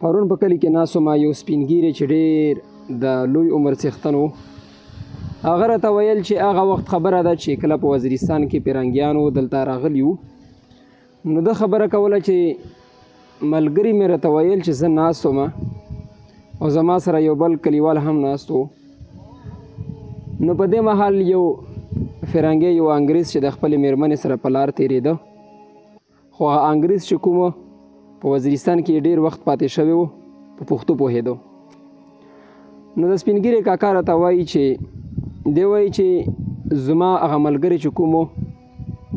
پرون په کلي کې ناست وم، یو سپین ږیری چې ډېر د لوی عمر څښتن و، هغه راته ویل چې هغه وخت خبره ده چې کله په وزیرستان کې پیرنګیانو دلته راغلي وو، نو ده خبره کوله چې ملګري مې راته ویل چې زه ناست وم او زما سره یو بل کلیوال هم ناست و. نو په دې مهال یو فرنګی یو انګریز چې د خپلې مېرمنې سره په لار تېرېده، خو هغه انګریز چې کوم په وزیرستان کې ډېر وخت پاتې شوی و، په پښتو پوهېدو. نو د سپین ږیري کاکا راته وایي چې دی وایي چې زما هغه ملګري چې کوم و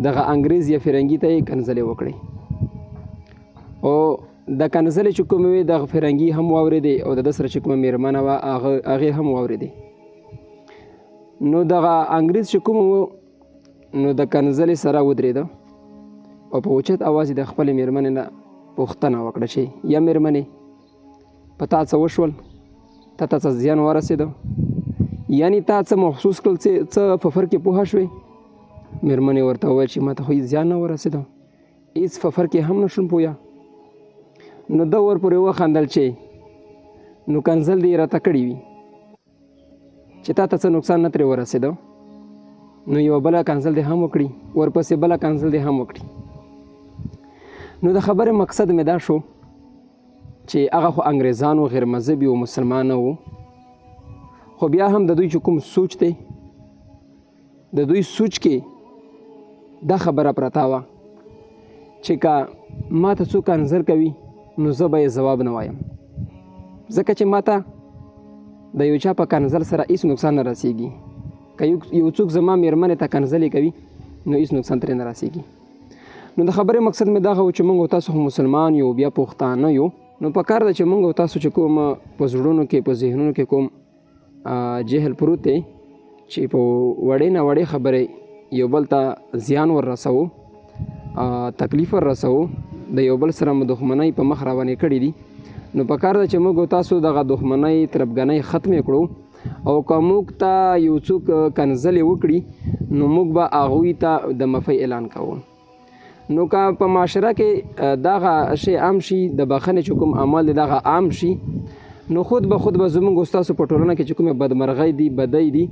دغه انګریز یا فرنګي ته یې کنځلې وکړې، او د کنځلې چې کومې وې دغه فرنګي هم واورېدې او د ده سره چې کومه مېرمنه وه هغې هم واورېدې. نو دغه انګریز چې کوم و نو د کنځلې سره ودرېده او په اوچت اواز یې د خپلې مېرمنې نه پوښتنه وکړه چې یا مېرمنې په تا څه وشول، تا ته څه زیان ورسېده، یعنې تا څه محسوس کړل، څه په فر کې پوهه شوې؟ مېرمنې ورته وویل چې ما ته خو زیان نه ورسېده، هېڅ په فر کې هم نه شوم پوهه. نو ده ورپورې وخندل چې نو کنځل دې راته کړي وي چې تا ته څه نقصان نه ترې ورسېده، نو یوه بله کنځل دې هم وکړي، ورپسې بله کنځل دې هم وکړي. نو د خبرې مقصد مې دا شو چې هغه خو انګریزان و، غیر مذهبي و، مسلمان نه و، خو بیا هم د دوی چې کوم سوچ دی د دوی سوچ کې دا خبره پرته وه چې که ما ته څوک کنځل کوي نو زه به یې ځواب نه وایم، ځکه چې ما ته د یو چا په کنځل سره هېڅ نقصان نه رسېږي. که یو څوک زما مېرمنې ته کنځلې کوي نو هېڅ نقصان ترې نه رسېږي. نو د خبرې مقصد مې دغه و چې موږ او تاسو خو مسلمان یو، بیا پښتانه یو، نو په کار ده چې موږ او تاسو چې کوم په زړونو کې په ذهنونو کې کوم جهل پروت دی چې په وړې نه وړې خبرې یو بل ته زیان ور رسوو، تکلیف ور رسوو، د یو بل سره مو دښمنۍ په مخ روانې کړي دي. نو په کار ده چې موږ او تاسو دغه دښمنۍ تربګنۍ ختمې کړو، او که موږ ته یو څوک کنځلې وکړي نو موږ به هغوی ته د معافۍ اعلان کوو. نو که په معاشره کې دغه شی عام شي، د بخښنې چې کوم عمل دی دغه عام شي، نو خود به زموږ او ستاسو په ټولنه کې چې کومې بدمرغۍ دي، بدۍ دي،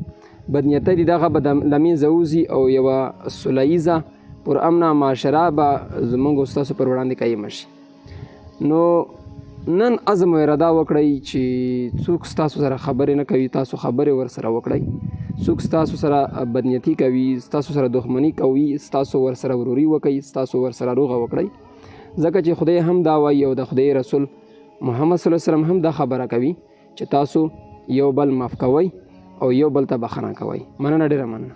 بدنیتۍ دي، دغه به له منځه وځي او یوه سوله ییزه پرامنه معاشره به زموږ او ستاسو پر وړاندې قایمه شي. نو نن عزم او اراده وکړئ چې څوک ستاسو سره خبرې نه کوي، تاسو خبرې ورسره وکړئ. څوک ستاسو سره بدنیتي کوي، ستاسو سره دښمني کوي، ستاسو ورسره وروري وکړئ، ستاسو ورسره روغه وکړئ، ځکه چې خدای هم دا وایي او د خدای رسول محمد صلی الله علیه وسلم هم دا خبره کوي چې تاسو یو بل معاف کوئ او یو بل ته بخښنه کوئ. مننه، ډېره مننه.